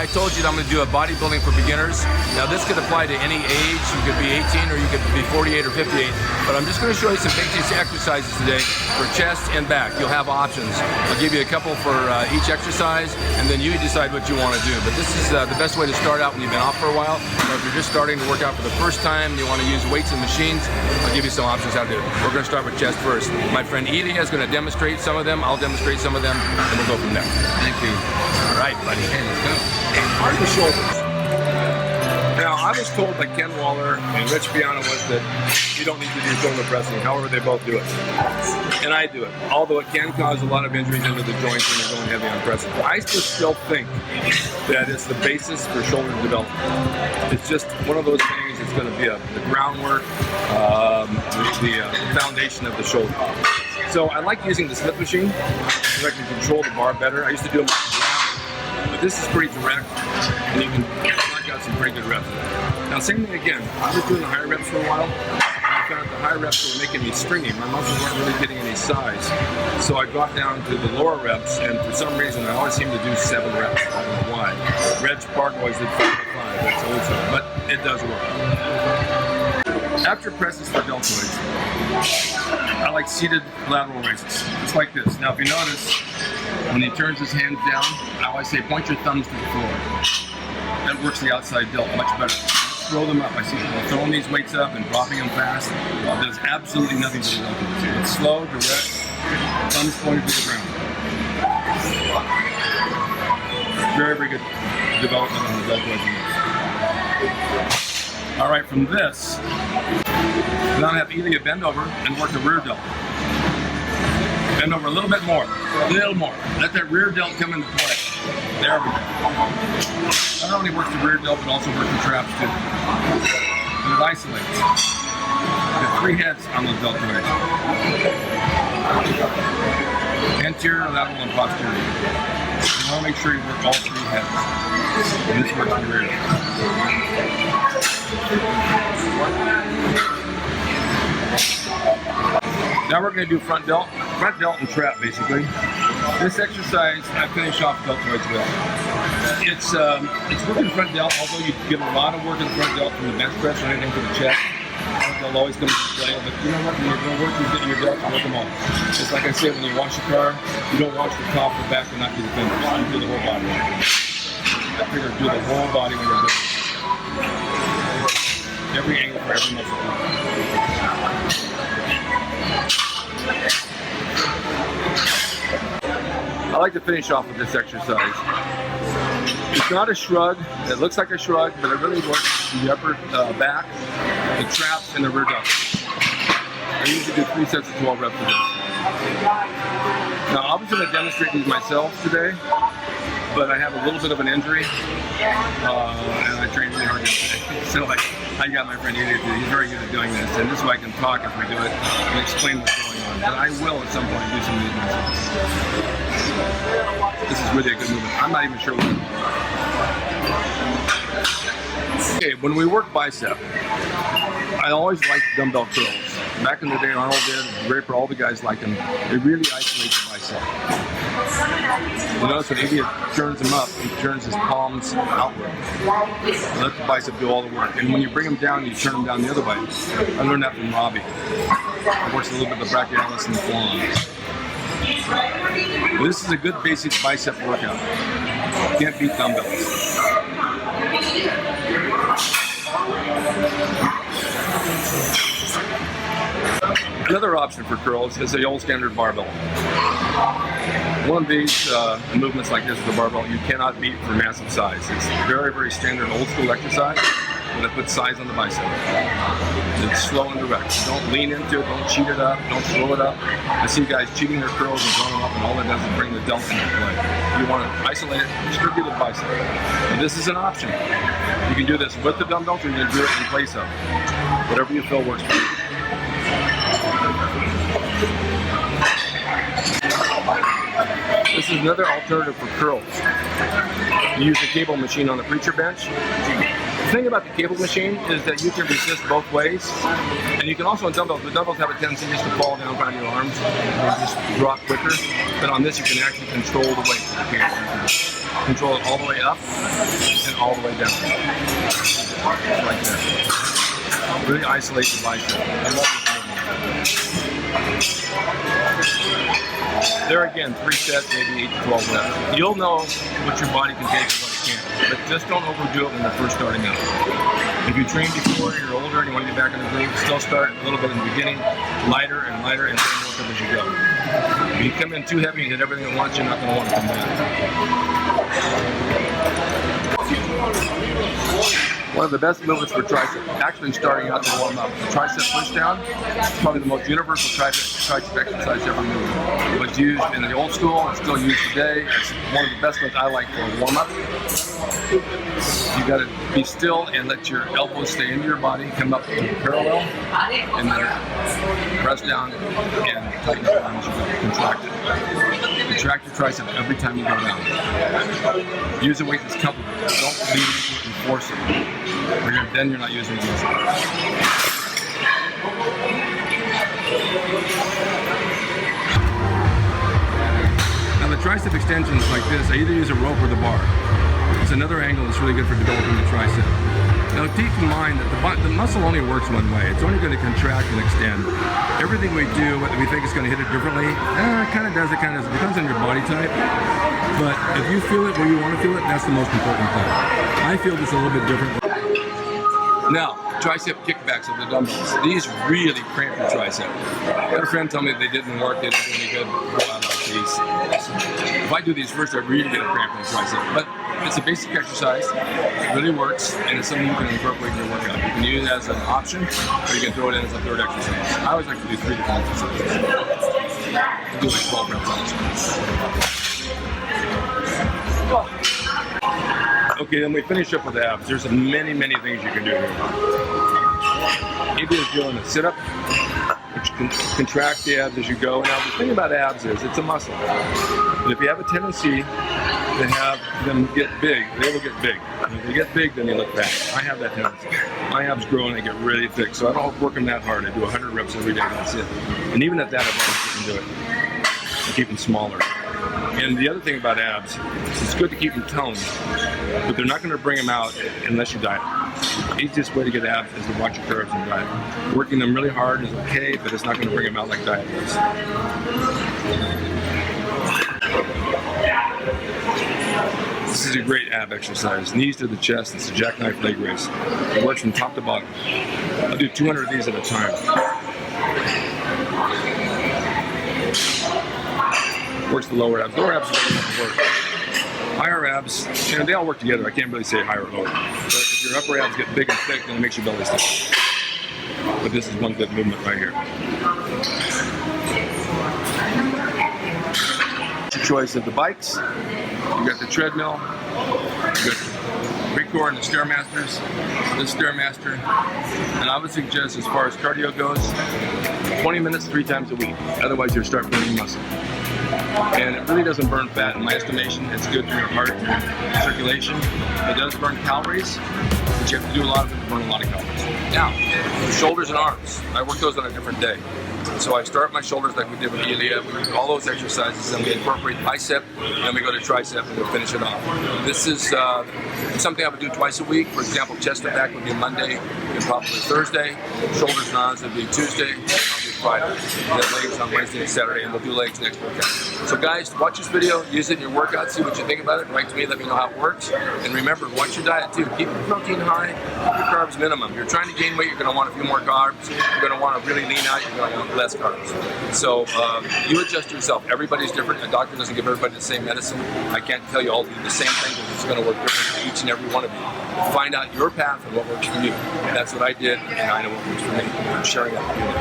I told you that I'm going to do a bodybuilding for beginners. Now this could apply to any age. You could be 18 or you could be 48 or 58. But I'm just going to show you some basic exercises today for chest and back. You'll have options. I'll give you a couple for each exercise, and then you decide what you want to do. But this is the best way to start out when you've been off for a while. Or if you're just starting to work out for the first time and you want to use weights and machines, I'll give you some options how to do it. We're going to start with chest first. My friend Edie is going to demonstrate some of them. I'll demonstrate some of them, and we'll go from there. Thank you. All right, buddy. Okay, let's go. Are the shoulders. Now, I was told by Ken Waller and Rich Piana was that you don't need to do shoulder pressing. However, they both do it. And I do it. Although it can cause a lot of injuries into the joints when you're going heavy on pressing. I still think that it's the basis for shoulder development. It's just one of those things. It's going to be the groundwork, the foundation of the shoulder. So I like using the slip machine because I can control the bar better. I used to do them like that, but this is pretty direct, and you can knock out some pretty good reps. Now, same thing again. I was doing the higher reps for a while, and I found the higher reps were making me stringy. My muscles weren't really getting any size, so I got down to the lower reps, and for some reason, I always seem to do 7 reps. I don't know why. Reg Park always did 5 to 5. That's old school, but it does work. After presses for deltoids, I like seated lateral raises. It's like this. Now, if you notice, when he turns his hands down, I always say point your thumbs to the floor. That works the outside delt much better. Throw them up. I see people throwing these weights up and dropping them fast. Well, there's absolutely nothing to the deltoids. It's slow, direct, thumbs pointed to the ground. Very, very good development on the deltoids. All right, from this, now I have Elia bend over and work the rear delt. Bend over a little bit more, a little more. Let that rear delt come into play. There we go. Not only works the rear delt, but also works the traps too. And it isolates. You have 3 heads on those deltoids. Anterior, lateral, and posterior. You want to make sure you work all 3 heads. And this works the rear. Now we're going to do front delt and trap basically. This exercise I finish off deltoids with. It's working front delt, although you get a lot of work in the front delt from the bench press or anything for the chest. They'll always come into play, but you know what, when you're going to work your delt, you work them all. Just like I said, when you wash your car, you don't wash the top, the back, and not do the fenders. You do the whole body. I figure do the whole body when you're doing it. Every angle for every muscle. I like to finish off with this exercise. It's not a shrug. It looks like a shrug, but it really works the upper back, the traps, and the rear delt. I usually do 3 sets of 12 reps of this. Now, I was going to demonstrate these myself today, but I have a little bit of an injury, and I trained really hard yesterday. So I got my friend Edith. He's very good at doing this, and this way I can talk as we do it and explain what's going on. But I will at some point do some of these myself. This is really a good movement. I'm not even sure what it is. Okay, when we work bicep, I always liked dumbbell curls. Back in the day, Arnold did, Draper, all the guys liked them. They really isolate the bicep. You notice when Idiot turns them up, he turns his palms outward. Let the bicep do all the work. And when you bring them down, you turn them down the other way. I learned that from Robbie. It works a little bit of the brachialis and the forearm. This is a good basic bicep workout. You can't beat dumbbells. Another option for curls is the old standard barbell. One of these movements like this with the barbell you cannot beat for massive size. It's very, very standard old school exercise, but it puts size on the bicep. It's slow and direct. Don't lean into it, don't cheat it up, don't slow it up. I see guys cheating their curls and throwing them up, and all that does is bring the delt into play. You want to isolate it strictly to the bicep. And this is an option. You can do this with the dumbbells, or you can do it in place of. Whatever you feel works for you. This is another alternative for curls. You use the cable machine on the preacher bench. The thing about the cable machine is that you can resist both ways, and you can also on dumbbells. The dumbbells have a tendency just to fall down by your arms and just drop quicker. But on this, you can actually control the weight. You can control it all the way up and all the way down, like that. Really isolate the bicep. I love this movement. There again, 3 sets, maybe 8 to 12 reps. You'll know what your body can take and what it can't, but just don't overdo it when you're first starting out. If you train before, you're older, and you want to get back in the groove, still start a little bit in the beginning, lighter and lighter, and then work up as you go. If you come in too heavy and hit everything at once, you're not going to want to come back. One of the best movements for tricep, actually starting out to warm up. The tricep pushdown is probably the most universal tricep exercise ever moved. It was used in the old school, it's still used today. It's one of the best ones I like for a warm up. You got to be still and let your elbows stay into your body, come up to parallel, and then press down and tighten your arms, contract it. Contract your tricep every time you go down. Use a weight that's comfortable. Don't lean into it and force it. Then you're not using it. Now the tricep extensions like this, I either use a rope or the bar. It's another angle that's really good for developing the tricep. Now keep in mind that the muscle only works one way. It's only going to contract and extend. Everything we do, whether we think it's going to hit it differently, it kind of does, it kind of doesn't. It depends on your body type. But if you feel it where you want to feel it, that's the most important thing. I feel this a little bit different. Now, tricep kickbacks of the dumbbells. These really cramp your tricep. I had a friend tell me they didn't work, they didn't do any good. Oh, I like these. If I do these first, I really get a cramp in the tricep. But it's a basic exercise. It really works, and it's something you can incorporate in your workout. You can use it as an option, or you can throw it in as a third exercise. I always like to do 3 different exercises. I do like 12 reps on this one. Okay, then we finish up with abs. There's many, many things you can do here. Maybe it's doing a sit-up, which contracts the abs as you go. Now, the thing about abs is it's a muscle. And if you have a tendency to have them get big, they will get big. And if they get big, then they look fat. I have that tendency. My abs grow and they get really thick, so I don't work them that hard. I do 100 reps every day, that's it. And even at that, I can do it. I keep them smaller. And the other thing about abs, it's good to keep them toned, but they're not going to bring them out unless you diet. The easiest way to get abs is to watch your curves and diet. Working them really hard is okay, but it's not going to bring them out like diet does. This is a great ab exercise. Knees to the chest, it's a jackknife leg race. It works from top to bottom. I'll do 200 of these at a time. Works the lower abs. Lower abs don't work. Higher abs, they all work together. I can't really say higher or lower. But if your upper abs get big and thick, then it makes your belly stiff. But this is one good movement right here. It's your choice of the bikes. You got the treadmill. You got the Record and the Stairmasters. This Stairmaster. And I would suggest, as far as cardio goes, 20 minutes 3 times a week. Otherwise, you'll start burning muscle. And it really doesn't burn fat. In my estimation, it's good for your heart and circulation. It does burn calories, but you have to do a lot of it to burn a lot of calories. Now, shoulders and arms. I work those on a different day. So I start my shoulders like we did with Elia. We do all those exercises, and we incorporate bicep, and then we go to tricep, and we'll finish it off. This is something I would do twice a week. For example, chest and back would be Monday and probably Thursday. Shoulders and arms would be Tuesday, and I'll do Friday. And then legs on Wednesday and Saturday, and we'll do legs next workout. So guys, watch this video, use it in your workout, see what you think about it. Write to me, let me know how it works. And remember, watch your diet too. Keep your protein high, keep your carbs minimum. If you're trying to gain weight, you're going to want a few more carbs. You're going to want to really lean out, you're going to want less carbs. So you adjust yourself. Everybody's different. A doctor doesn't give everybody the same medicine. I can't tell you all to do the same thing because it's going to work different for each and every one of you. Find out your path and what works for you. That's what I did, and I know what works for me. I'm sharing that with you.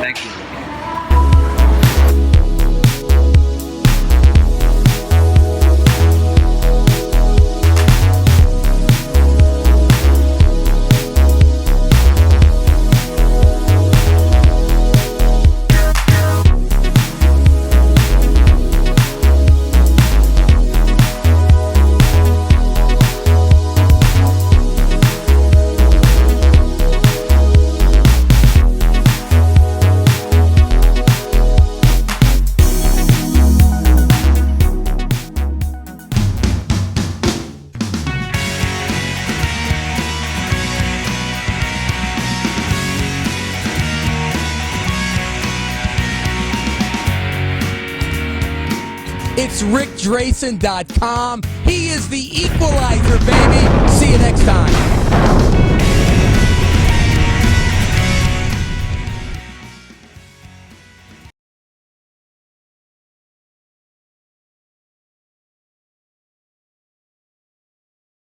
Thank you. It's RicDrasin.com. He is the equalizer, baby.